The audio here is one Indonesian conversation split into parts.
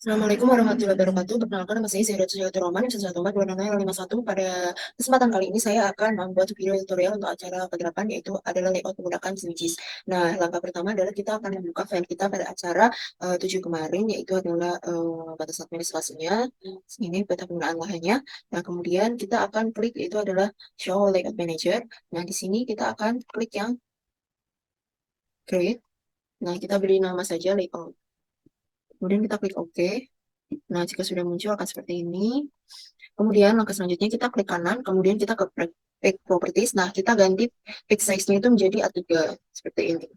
Assalamualaikum warahmatullahi wabarakatuh. Perkenalkan, nama saya Zahra Sujatu Roman, 1142651. Pada kesempatan kali ini saya akan membuat video tutorial untuk acara ke-8, yaitu adalah layout menggunakan Switches. Nah, langkah pertama adalah kita akan membuka file kita pada acara 7 kemarin, yaitu adalah batas administrasinya, ini peta penggunaan lahannya. Nah, kemudian kita akan klik, yaitu adalah Show Layout Manager. Nah, di sini kita akan klik yang Create. Nah, kita beri nama saja layout. Kemudian kita klik OK. Nah, jika sudah muncul akan seperti ini. Kemudian langkah selanjutnya kita klik kanan, kemudian kita ke Page Properties. Nah, kita ganti page size-nya itu menjadi A3, seperti ini.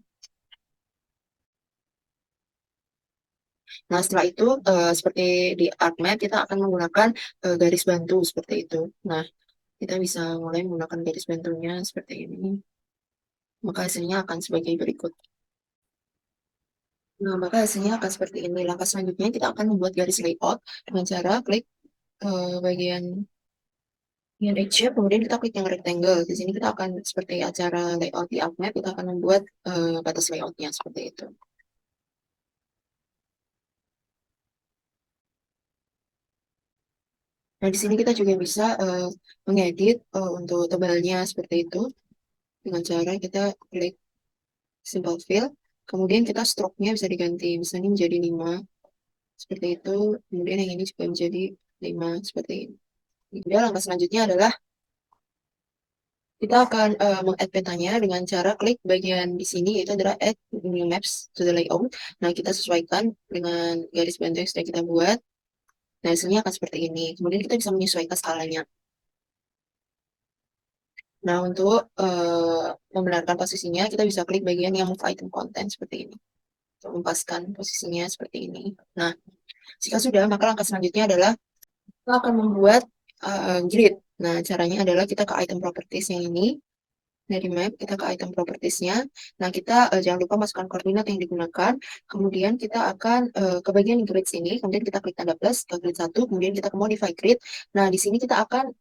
Nah, setelah itu, seperti di ArtMap, kita akan menggunakan garis bantu seperti itu. Nah, kita bisa mulai menggunakan garis bantunya seperti ini. Maka hasilnya akan sebagai berikut. Nah, maka hasilnya akan seperti ini. Langkah selanjutnya kita akan membuat garis layout dengan cara klik bagian yang shape, kemudian kita klik yang rectangle. Di sini kita akan seperti acara layout di ArtMap, kita akan membuat batas layoutnya seperti itu. Nah, di sini kita juga bisa mengedit untuk tebalnya seperti itu dengan cara kita klik simple fill, kemudian kita stroke-nya bisa diganti, misalnya menjadi 5 seperti itu, kemudian yang ini juga menjadi 5 seperti ini. Kemudian langkah selanjutnya adalah kita akan meng-add petanya dengan cara klik bagian di sini, yaitu adalah add new maps to the layout. Nah, kita sesuaikan dengan garis bantu yang sudah kita buat. Nah, hasilnya akan seperti ini. Kemudian kita bisa menyesuaikan skalanya. Nah, untuk membenarkan posisinya, kita bisa klik bagian yang move item content seperti ini. Untuk mempaskan posisinya seperti ini. Nah, jika sudah, maka langkah selanjutnya adalah kita akan membuat grid. Nah, caranya adalah kita ke item properties yang ini. Dari map, kita ke item properties-nya. Nah, kita jangan lupa masukkan koordinat yang digunakan. Kemudian kita akan ke bagian grid sini. Kemudian kita klik tanda plus ke grid 1. Kemudian kita ke modify grid. Nah, di sini kita akan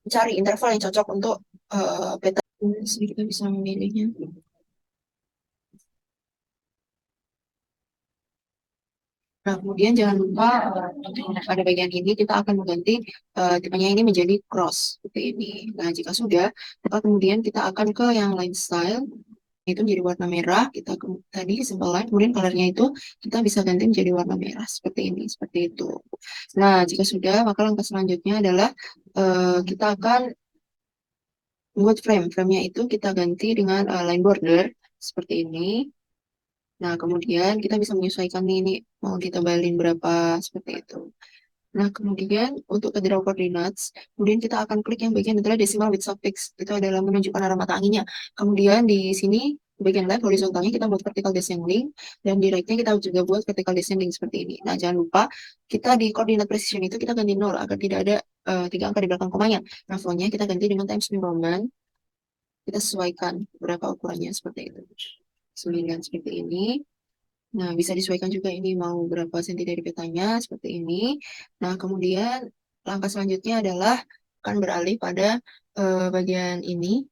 mencari interval yang cocok untuk peta. Di sini kita bisa memilihnya. Nah, kemudian jangan lupa pada bagian ini kita akan mengganti tipenya ini menjadi cross seperti ini. Nah, jika sudah, maka kemudian kita akan ke yang line style, itu menjadi warna merah. Kita tadi simple line, kemudian colornya itu kita bisa ganti menjadi warna merah seperti ini, seperti itu. Nah, jika sudah, maka langkah selanjutnya adalah kita akan membuat frame. Frame-nya itu kita ganti dengan line border seperti ini. Nah, kemudian kita bisa menyesuaikan ini mau ditebalin berapa seperti itu. Nah, kemudian untuk ke draw coordinates, kemudian kita akan klik yang bagian adalah decimal with suffix. Itu adalah menunjukkan arah mata anginnya. Kemudian di sini bagian left horizontalnya kita buat vertical descending, dan di right-nya kita juga buat vertical descending seperti ini. Nah, jangan lupa kita di coordinate precision itu kita ganti 0 agar tidak ada 3 angka di belakang komanya. Nah, font-nya kita ganti dengan Times New Roman. Kita sesuaikan berapa ukurannya seperti itu. 9 seperti ini. Nah, bisa disesuaikan juga ini mau berapa senti dari petanya, seperti ini. Nah, kemudian langkah selanjutnya adalah akan beralih pada bagian ini,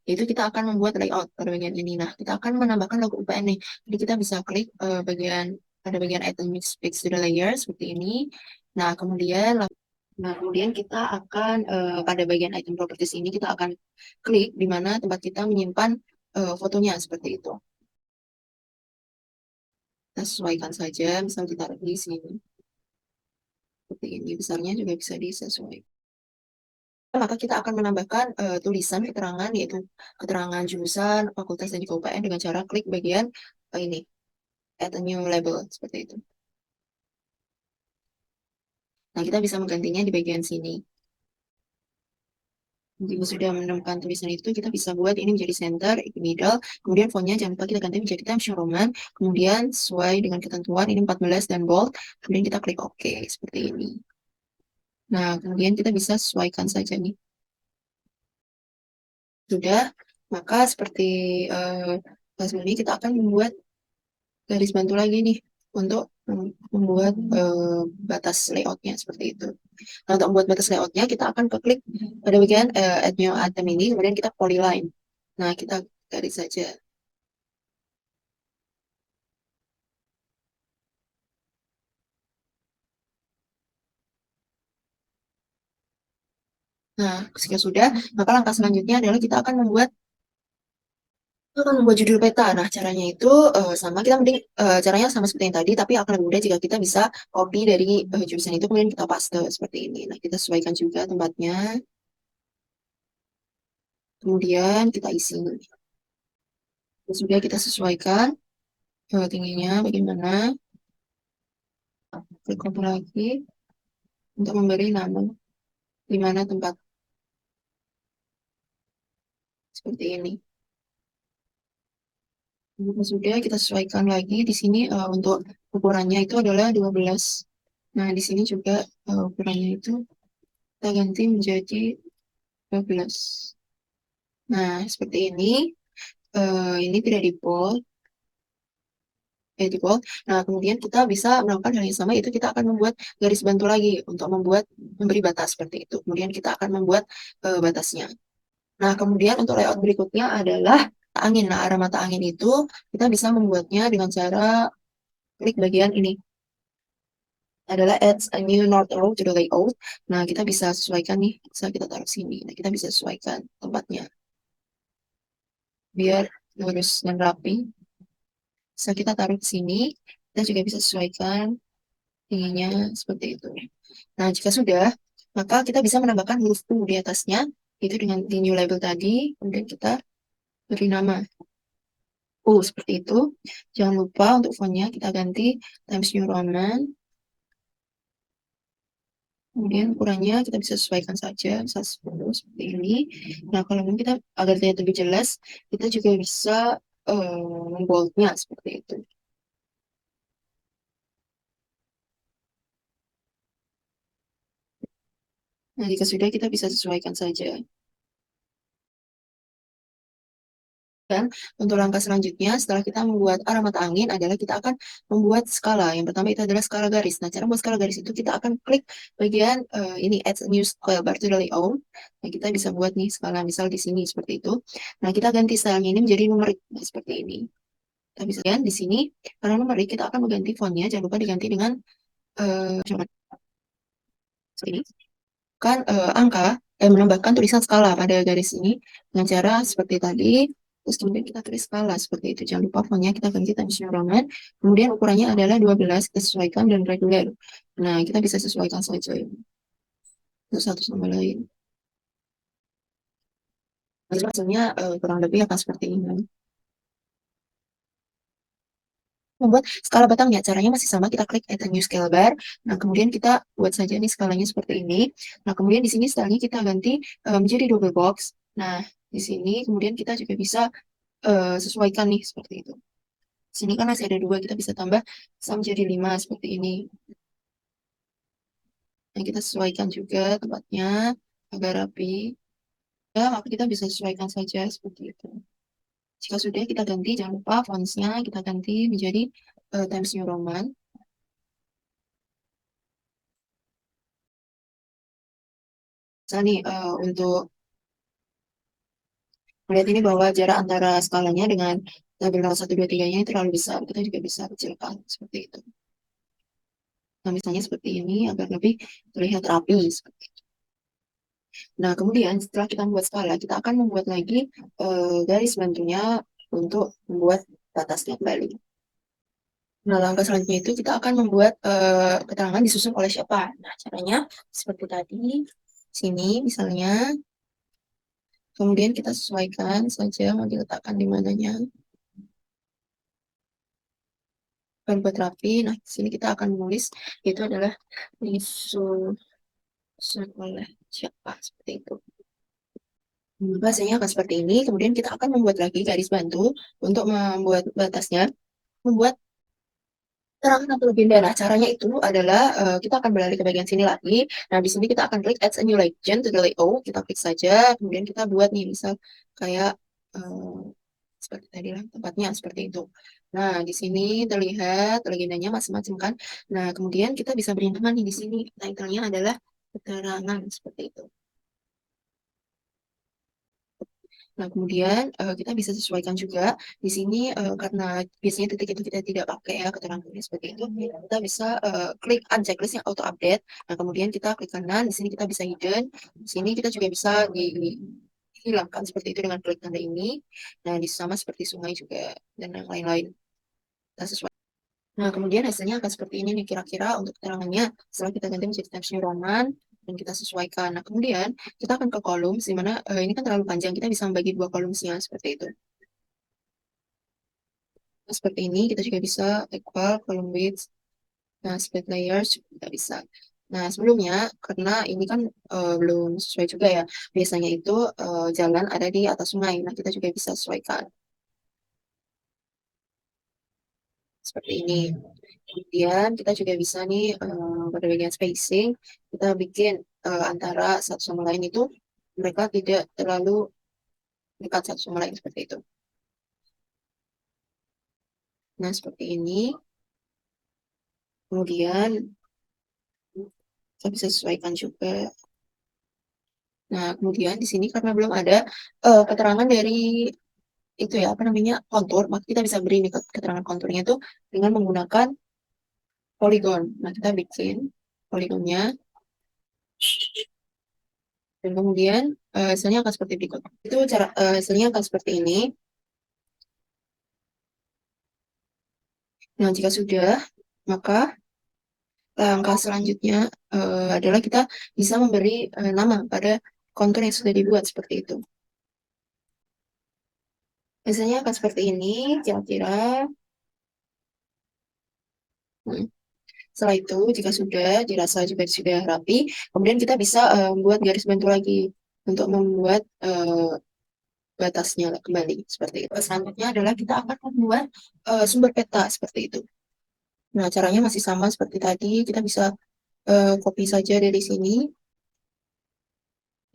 yaitu kita akan membuat layout pada bagian ini. Nah, kita akan menambahkan logo UPN nih. Jadi kita bisa klik pada bagian item mix fix to the layer, seperti ini. Nah, kemudian kita akan pada bagian item properties ini, kita akan klik di mana tempat kita menyimpan fotonya, seperti itu. Kita sesuaikan saja, misal ditaruh di sini. Seperti ini, besarnya juga bisa disesuaikan. Maka kita akan menambahkan tulisan keterangan, yaitu keterangan jurusan, fakultas, dan juga UPN dengan cara klik bagian ini, add a new label, seperti itu. Nah, kita bisa menggantinya di bagian sini. Jika sudah menemukan tulisan itu, kita bisa buat ini menjadi center, middle, kemudian fontnya jangan lupa kita ganti menjadi Times New Roman, kemudian sesuai dengan ketentuan ini 14 dan bold, kemudian kita klik OK, seperti ini. Nah, kemudian kita bisa sesuaikan saja nih. Sudah, maka seperti pas ini kita akan membuat garis bantu lagi nih untuk membuat batas layoutnya seperti itu. Nah, untuk membuat batas layoutnya, kita akan ke klik pada bagian add new item ini, kemudian kita polyline. Nah, kita garis saja. Nah, jika sudah, maka langkah selanjutnya adalah kita akan membuat judul peta. Nah, caranya itu sama. Kita mending caranya sama seperti yang tadi, tapi akan lebih mudah jika kita bisa copy dari jurusan itu kemudian kita paste seperti ini. Nah, kita sesuaikan juga tempatnya, kemudian kita isi. Sudah kita sesuaikan tingginya bagaimana. Klik copy lagi untuk memberi nama di mana tempat seperti ini. Sudah kita sesuaikan lagi di sini untuk ukurannya itu adalah 12. Nah, di sini juga ukurannya itu kita ganti menjadi 12. Nah, seperti ini. Ini tidak di bold, di bold. Nah, kemudian kita bisa melakukan hal yang sama, yaitu kita akan membuat garis bantu lagi untuk memberi batas seperti itu. Kemudian kita akan membuat batasnya. Nah, kemudian untuk layout berikutnya adalah mata angin. Nah, arah mata angin itu kita bisa membuatnya dengan cara klik bagian ini. Adalah add a new north arrow to the layout. Nah, kita bisa sesuaikan nih. Bisa kita taruh sini. Nah, kita bisa sesuaikan tempatnya. Biar lurus dan rapi. Bisa kita taruh di sini. Kita juga bisa sesuaikan tingginya seperti itu. Nah, jika sudah, maka kita bisa menambahkan huruf U di atasnya. Itu dengan di new label tadi. Kemudian kita beri nama. Seperti itu. Jangan lupa untuk fontnya kita ganti Times New Roman. Kemudian ukurannya kita bisa sesuaikan saja, 110 seperti ini. Nah, kalau mau kita agar terlihat lebih jelas, kita juga bisa memboldnya seperti itu. Nah, jika sudah, kita bisa sesuaikan saja. Dan untuk langkah selanjutnya, setelah kita membuat arah mata angin adalah kita akan membuat skala. Yang pertama itu adalah skala garis. Nah, cara membuat skala garis itu kita akan klik bagian ini add a new scale bar to the layout. Nah, kita bisa buat nih skala misal di sini seperti itu. Nah, kita ganti stylenya ini menjadi numerik. Nah, seperti ini. Kita bisa lihat di sini karena numerik kita akan mengganti fontnya. Jangan lupa diganti dengan seperti ini. Kan angka menambahkan tulisan skala pada garis ini dengan cara seperti tadi. Terus kemudian kita tulis skala seperti itu. Jangan lupa fontnya kita ganti Times New Roman. Kemudian ukurannya adalah 12, kita sesuaikan dan reguler. Nah, kita bisa sesuaikan saja untuk satu sama lain. Jadi hasilnya kurang lebih akan seperti ini. Membuat skala batangnya, caranya masih sama, kita klik add a new scale bar. Nah, kemudian kita buat saja nih skalanya seperti ini. Nah, kemudian di sini stylenya kita ganti menjadi double box. Nah, di sini kemudian kita juga bisa sesuaikan nih seperti itu. Sini kan masih ada 2, kita bisa tambah bisa menjadi 5 seperti ini. Nah, kita sesuaikan juga tempatnya agar rapi. Ya, maka kita bisa sesuaikan saja seperti itu. Jika sudah, kita ganti, jangan lupa fontsnya kita ganti menjadi Times New Roman. Misalnya nih, untuk melihat ini bahwa jarak antara skalanya dengan tabel 0, 1, 2, 3-nya terlalu besar, kita juga bisa kecilkan seperti itu. Nah, misalnya seperti ini agar lebih terlihat rapi. Nah, kemudian setelah kita membuat skala, kita akan membuat lagi garis bantunya untuk membuat batasnya kembali. Nah, langkah selanjutnya itu kita akan membuat keterangan disusun oleh siapa. Nah, caranya seperti tadi, sini misalnya, kemudian kita sesuaikan saja mau diletakkan di mananya. Dan buat rapi, nah di sini kita akan menulis, itu adalah disusun oleh siapa, seperti itu. Bahasanya akan seperti ini, kemudian kita akan membuat lagi garis bantu untuk membuat batasnya, membuat terangan atau legenda. Nah, caranya itu adalah kita akan beralih ke bagian sini lagi. Nah, di sini kita akan klik add a new legend to the layout. Kita klik saja, kemudian kita buat nih, misal kayak eh, seperti tadi lah tempatnya seperti itu. Nah, di sini terlihat legendanya macam-macam kan. Nah, kemudian kita bisa beri nama nih di sini. Title-nya adalah keterangan seperti itu. Nah, kemudian kita bisa sesuaikan juga di sini karena biasanya titik itu kita tidak pakai ya keterangannya seperti itu. Kita bisa klik unchecklist yang auto update. Nah, kemudian kita klik kanan, di sini kita bisa hidden. Di sini kita juga bisa dihilangkan seperti itu dengan klik tanda ini. Nah, di sama seperti sungai juga dan yang lain-lain. Kita sesuai. Nah, kemudian hasilnya akan seperti ini nih kira-kira untuk keterangannya setelah kita ganti menjadi Times New Roman dan kita sesuaikan. Nah, kemudian kita akan ke kolom di mana ini kan terlalu panjang, kita bisa membagi dua kolomnya seperti itu. Nah, seperti ini kita juga bisa equal column width. Nah, split layers juga kita bisa. Nah, sebelumnya karena ini kan belum sesuai juga ya. Biasanya itu jalan ada di atas sungai. Nah, kita juga bisa sesuaikan seperti ini. Kemudian kita juga bisa nih pada bagian spacing kita bikin antara satu sama lain itu mereka tidak terlalu dekat satu sama lain seperti itu. Nah, seperti ini. Kemudian kita bisa sesuaikan juga. Nah, kemudian di sini karena belum ada keterangan dari itu ya, apa namanya, kontur, maka kita bisa beri nih keterangan konturnya itu dengan menggunakan polygon. Nah, kita bikin poligonnya, dan kemudian hasilnya akan seperti berikut. Itu cara hasilnya akan seperti ini. Nah, jika sudah, maka langkah selanjutnya adalah kita bisa memberi nama pada kontur yang sudah dibuat seperti itu. Hasilnya akan seperti ini, kira-kira. Hmm. Setelah itu, jika sudah dirasa juga sudah rapi, kemudian kita bisa membuat garis bantu lagi untuk membuat batasnya kembali seperti itu. Selanjutnya adalah kita akan membuat sumber peta seperti itu. Nah, caranya masih sama seperti tadi. Kita bisa copy saja dari sini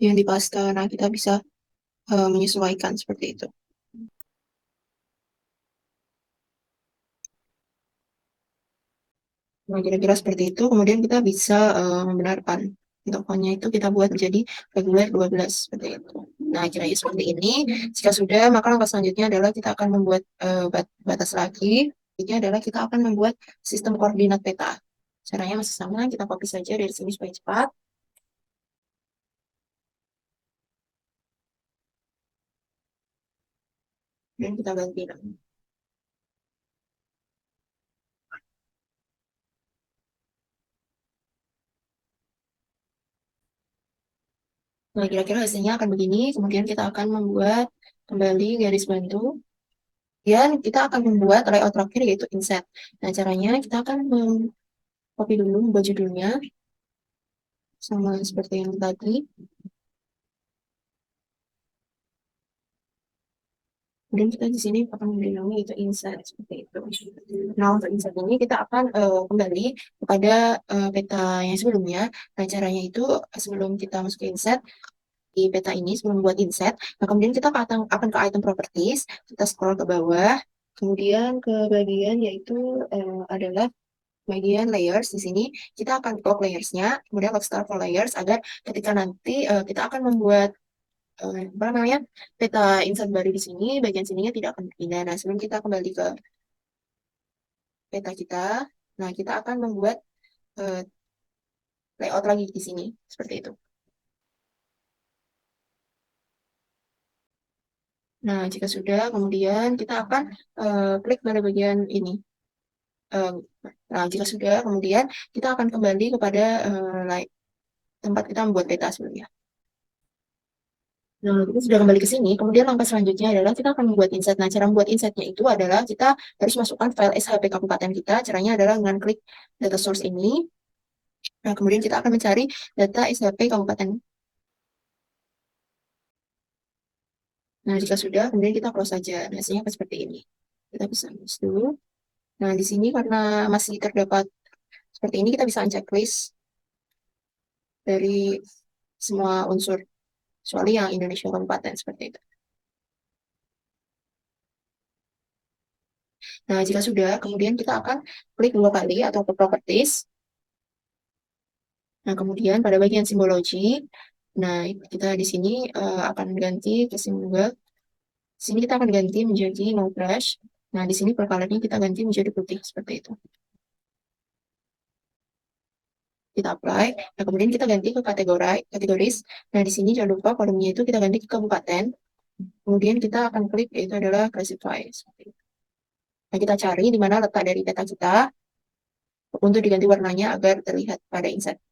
yang dipaste. Nah, kita bisa menyesuaikan seperti itu. Nah, kira-kira seperti itu. Kemudian kita bisa membenarkan. Untuk fontnya itu kita buat menjadi regular 12 seperti itu. Nah, kira-kira seperti ini. Jika sudah, maka langkah selanjutnya adalah kita akan membuat batas lagi. Ini adalah kita akan membuat sistem koordinat peta. Caranya masih sama, kita copy saja dari sini supaya cepat. Dan kita ganti. Nah, kira-kira hasilnya akan begini. Kemudian kita akan membuat kembali garis bantu. Dan kita akan membuat layout terakhir yaitu inset. Nah, caranya kita akan copy dulu buat judulnya. Sama seperti yang tadi. Kemudian kita di sini akan memberi nama itu inset seperti itu. Nah, untuk inset ini kita akan kembali kepada peta yang sebelumnya. Nah, caranya itu sebelum kita masuk ke inset, di peta ini sebelum membuat inset, nah kemudian kita akan ke item properties, kita scroll ke bawah, kemudian ke bagian yaitu adalah bagian layers. Di sini kita akan lock layersnya, kemudian lock start for layers agar ketika nanti kita akan membuat apa namanya peta insert baru di sini, bagian sininya tidak akan berpindah. Nah, sebelum kita kembali ke peta kita, nah kita akan membuat eh, layout lagi di sini seperti itu. Nah, jika sudah, kemudian kita akan klik pada bagian ini. Eh, nah, jika sudah, kemudian kita akan kembali kepada tempat kita membuat peta sebelumnya. Nah, kita sudah kembali ke sini. Kemudian langkah selanjutnya adalah kita akan membuat inset. Nah, cara membuat insetnya itu adalah kita harus masukkan file SHP kabupaten kita. Caranya adalah dengan klik data source ini. Nah, kemudian kita akan mencari data SHP kabupaten. Nah, jika sudah, kemudian kita close saja. Nah, hasilnya akan seperti ini. Kita bisa close dulu. Nah, di sini karena masih terdapat seperti ini, kita bisa uncheck list dari semua unsur, kecuali yang Indonesia kabupaten seperti itu. Nah, jika sudah, kemudian kita akan klik dua kali atau ke properties. Nah, kemudian pada bagian simbologi, nah kita di sini akan ganti ke simbol Di sini kita akan ganti menjadi no brush. Nah, di sini colornya kita ganti menjadi putih seperti itu. Kita apply. Nah, kemudian kita ganti ke kategoris. Nah, di sini jangan lupa kolomnya itu kita ganti ke kabupaten. Kemudian kita akan klik yaitu adalah classify. Seperti itu. Nah, kita cari di mana letak dari data kita untuk diganti warnanya agar terlihat pada inset.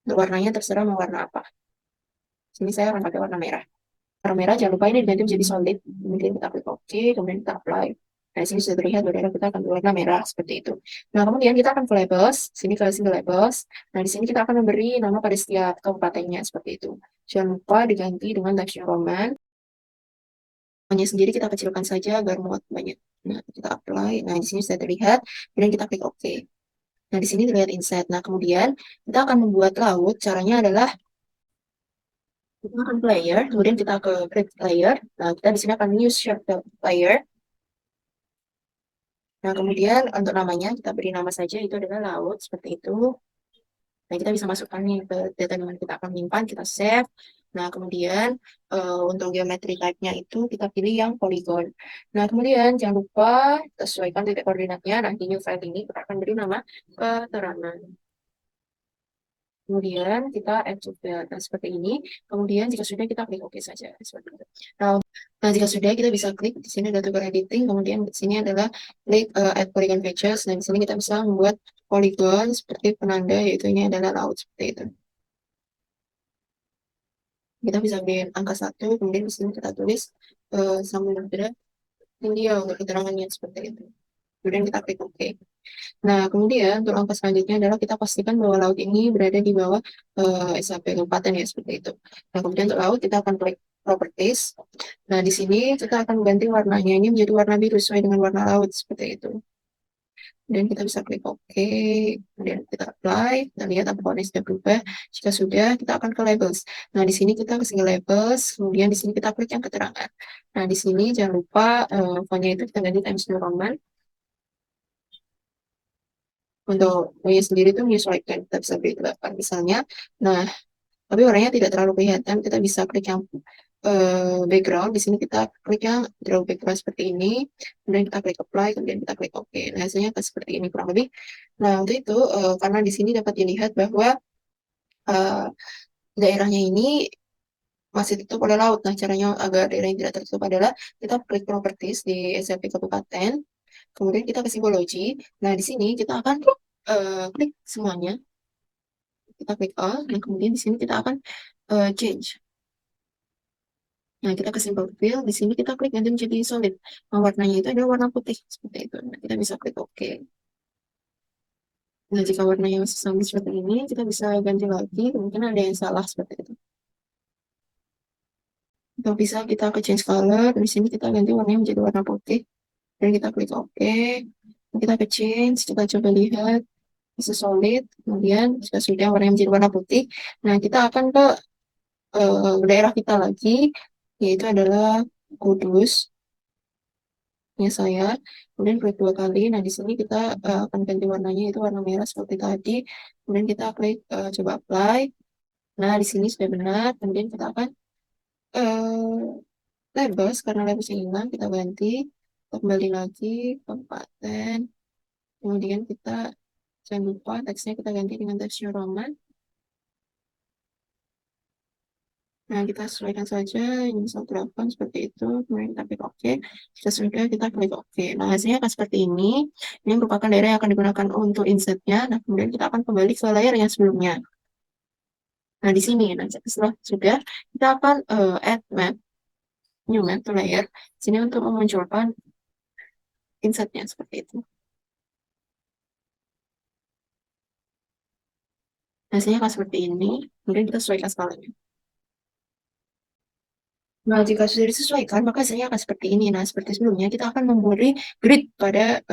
Untuk warnanya terserah mau warna apa. Sini saya akan pakai warna merah. Warna merah jangan lupa ini diganti menjadi solid. Kemudian kita klik OK, kemudian kita apply. Nah, sini sudah terlihat bendera kita akan berwarna merah seperti itu. Nah, kemudian kita akan ke labels. Sini ke single labels. Nah, di sini kita akan memberi nama pada setiap kabupatennya seperti itu. Jangan lupa diganti dengan Times New Roman. Namanya sendiri kita kecilkan saja agar muat banyak. Nah, kita apply. Nah, di sini sudah terlihat. Kemudian kita klik OK. Nah, di sini terlihat inset. Nah, kemudian kita akan membuat laut. Caranya adalah kita akan player, kemudian kita ke create player. Nah, kita di sini akan use shape player. Nah, kemudian untuk namanya kita beri nama saja itu adalah laut seperti itu. Nah, kita bisa masukkan nih ke data yang kita akan menyimpan, kita save. Nah, kemudian untuk geometry type-nya itu kita pilih yang polygon. Nah, kemudian jangan lupa kita sesuaikan titik koordinatnya. Nanti new file ini kita akan beri nama keterangan. Kemudian kita add juga. Nah, seperti ini. Kemudian jika sudah kita klik OK saja. Seperti itu. Nah, jika sudah kita bisa klik di sini ada tutorial editing. Kemudian di sini adalah klik add polygon features. Nah, di sini kita bisa membuat polygon seperti penanda yaitu ini adalah laut seperti itu. Kita bisa beri angka 1, kemudian di sini kita tulis Samudra Hindia untuk keterangannya seperti itu. Kemudian kita klik OK. Nah, kemudian untuk langkah selanjutnya adalah kita pastikan bahwa laut ini berada di bawah SAP kabupaten ya, seperti itu. Nah, kemudian untuk laut kita akan klik properties. Nah, di sini kita akan ganti warnanya ini menjadi warna biru sesuai dengan warna laut seperti itu. Kemudian kita bisa klik OK, kemudian kita apply, kita lihat apakah warnanya sudah berubah. Jika sudah, kita akan ke labels. Nah, di sini kita ke single labels, kemudian di sini kita klik yang keterangan. Nah, di sini jangan lupa fontnya itu kita ganti Times New Roman. Untuk fontnya sendiri itu menyesuaikan, kita bisa beri 8 misalnya. Nah, tapi warnanya tidak terlalu kelihatan, kita bisa klik yang background. Di sini kita klik yang draw background seperti ini, kemudian kita klik apply, kemudian kita klik OK. Nah, hasilnya akan seperti ini kurang lebih. Nah, untuk itu karena di sini dapat dilihat bahwa uh, daerahnya ini masih tutup oleh laut. Nah, caranya agar daerah yang tidak tertutup adalah kita klik properties di SLP kabupaten, kemudian kita ke simbologi. Nah, di sini kita akan klik semuanya, kita klik all, dan kemudian di sini kita akan change. Nah, kita ke simple fill, di sini kita klik ganti menjadi solid. Nah, warnanya itu adalah warna putih, seperti itu. Nah, kita bisa klik OK. Nah, jika warnanya masih sama seperti ini, kita bisa ganti lagi, mungkin ada yang salah seperti itu. Atau bisa kita ke change color, di sini kita ganti warnanya menjadi warna putih, dan kita klik OK. Kita ke change, kita coba lihat, bisa solid, kemudian jika sudah warnanya menjadi warna putih, nah kita akan ke daerah kita lagi, yaitu adalah Kudus. Ya saya, kemudian klik 2 kali. Nah, di sini kita akan ganti warnanya itu warna merah seperti tadi. Kemudian kita klik coba apply. Nah, di sini sudah benar. Kemudian kita akan labels karena labelsnya hilang, kita ganti. Kita kembali lagi kabupaten. Kemudian kita jangan lupa teksnya kita ganti dengan teks Roman. Nah, kita sesuaikan saja ini 108 seperti itu. Kemudian kita klik OK. Jika sudah, kita klik OK. Nah, hasilnya akan seperti ini. Ini merupakan daerah yang akan digunakan untuk insertnya. Nah, kemudian kita akan kembali ke layar yang sebelumnya. Nah, di sini, nah, setelah sudah, kita akan add map, new map to layer. Sini untuk memunculkan insertnya seperti itu. Hasilnya akan seperti ini. Kemudian kita sesuaikan skalanya. Nah, jika sudah disesuaikan, maka hasilnya akan seperti ini. Nah, seperti sebelumnya, kita akan memberi grid pada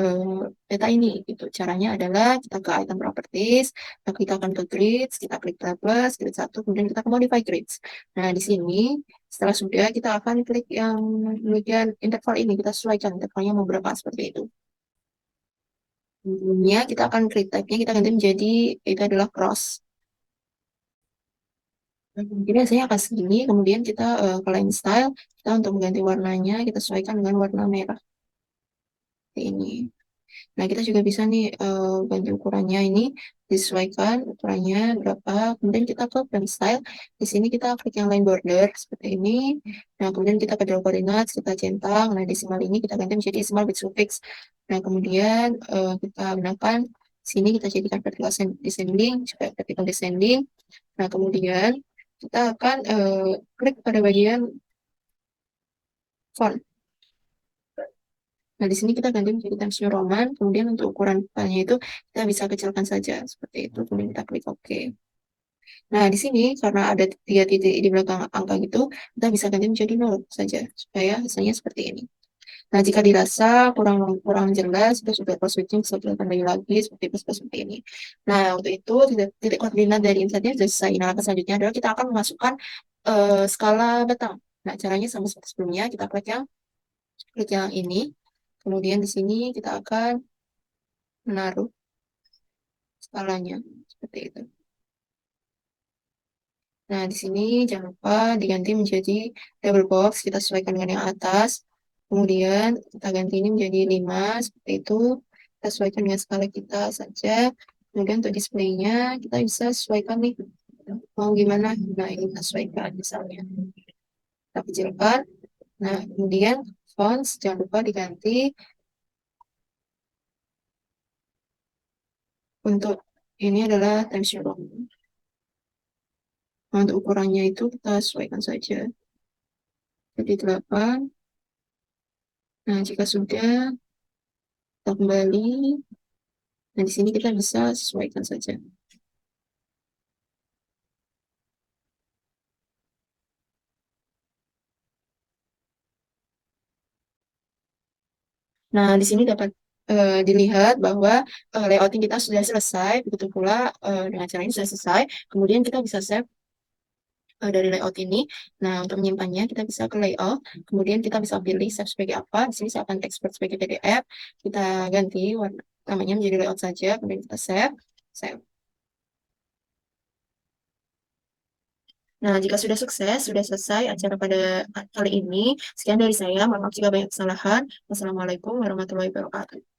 data ini. Gitu. Caranya adalah kita ke item properties, nah, kita akan ke grids, kita klik plus, grid 1, kemudian kita ke modify grids. Nah, di sini, setelah sudah, kita akan klik yang bagian interval ini. Kita sesuaikan intervalnya mau berapa, seperti itu. Sebelumnya, kita akan grid type-nya, kita ganti menjadi, itu adalah cross. Jadi biasanya akan segini, kemudian kita ke line style, kita untuk mengganti warnanya, kita sesuaikan dengan warna merah seperti ini. Nah, kita juga bisa nih ganti ukurannya ini, disesuaikan ukurannya berapa. Kemudian kita ke frame style. Di sini kita klik yang line border seperti ini. Nah, kemudian kita ke draw coordinates, kita centang. Nah, desimal ini kita ganti menjadi desimal with suffix. Nah, kemudian kita gunakan sini kita jadikan vertical descending, supaya vertical descending. Nah, kemudian kita akan klik pada bagian font. Nah, di sini kita ganti menjadi Times New Roman. Kemudian untuk ukuran filenya itu kita bisa kecilkan saja seperti itu. Kemudian kita klik OK. Nah, di sini karena ada 3 titik di belakang angka gitu, kita bisa ganti menjadi 0 saja supaya hasilnya seperti ini. Nah, jika dirasa kurang kurang jelas, kita sudah cross switching bisa kita tambahin lagi seperti ini. Nah, untuk itu titik koordinat dari insertnya sudah selesai. Nah, langkah selanjutnya adalah kita akan memasukkan skala batang. Nah, caranya sama seperti sebelumnya, kita klik yang ini. Kemudian di sini kita akan menaruh skalanya seperti itu. Nah, di sini jangan lupa diganti menjadi double box, kita sesuaikan dengan yang atas. Kemudian kita ganti ini menjadi 5, seperti itu. Kita sesuaikan dengan skala kita saja. Kemudian untuk displaynya kita bisa sesuaikan nih, mau gimana. Nah, ini kita sesuaikan misalnya. Kita kecilkan. Nah, kemudian fonts jangan lupa diganti untuk ini adalah Times New Roman. Nah, untuk ukurannya itu kita sesuaikan saja. Jadi 8. Nah, jika sudah, kita kembali. Nah, di sini kita bisa sesuaikan saja. Nah, di sini dapat dilihat bahwa layouting kita sudah selesai. Begitu pula dengan cara ini sudah selesai. Kemudian kita bisa save dari layout ini. Nah, untuk menyimpannya kita bisa ke layout. Kemudian kita bisa pilih save sebagai apa. Di sini saya akan export sebagai PDF. Kita ganti warna namanya menjadi layout saja. Kemudian kita save. Save. Nah, jika sudah sukses, sudah selesai acara pada kali ini. Sekian dari saya. Mohon maaf jika banyak kesalahan. Wassalamualaikum warahmatullahi wabarakatuh.